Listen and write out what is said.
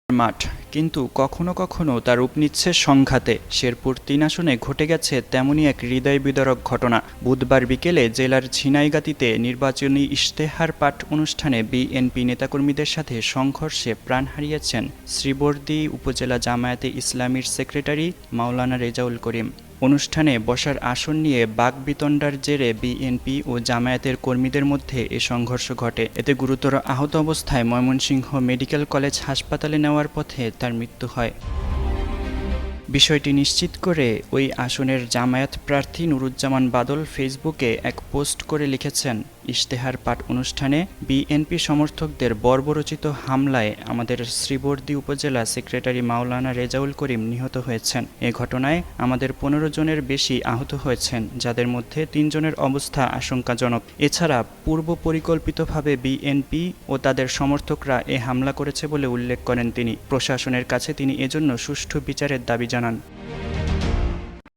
মাঠ, কিন্তু কখনো কখনো তা রূপ নিচ্ছে সংঘাতে। শেরপুর ৩ আসনে ঘটে গেছে তেমনই এক হৃদয়বিদারক ঘটনা। বুধবার বিকেলে জেলার ঝিনাইগাতীতে নির্বাচনী ইশতেহার পাঠ অনুষ্ঠানে বিএনপি নেতাকর্মীদের সাথে সংঘর্ষে প্রাণ হারিয়েছেন শ্রীবরদী উপজেলা জামায়াতে ইসলামীর সেক্রেটারি মাওলানা রেজাউল করিম। অনুষ্ঠানে বসার আসন নিয়ে বাকবিতণ্ডার জেরে বিএনপি ও জামায়াতের কর্মীদের মধ্যে এ সংঘর্ষ ঘটে। এতে গুরুতর আহত অবস্থায় ময়মনসিংহ মেডিকেল কলেজ হাসপাতালে নেওয়ার পথে তার মৃত্যু হয়। বিষয়টি নিশ্চিত করে ওই আসনের জামায়াত প্রার্থী নুরুজ্জামান বাদল ফেসবুকে এক পোস্ট করে লিখেছেন, ইশতেহার পাঠ অনুষ্ঠানে বিএনপি সমর্থকদের বর্বরচিত হামলায় আমাদের শ্রীবরদী উপজেলা সেক্রেটারি মাওলানা রেজাউল করিম নিহত হয়েছেন। এ ঘটনায় আমাদের ১৫ জনের বেশি আহত হয়েছেন, যাদের মধ্যে ৩ জনের অবস্থা আশঙ্কাজনক। এছাড়া পূর্ব পরিকল্পিতভাবে বিএনপি ও তাদের সমর্থকরা এ হামলা করেছে বলে উল্লেখ করেন তিনি। প্রশাসনের কাছে তিনি এজন্য সুষ্ঠু বিচারের দাবি জানান।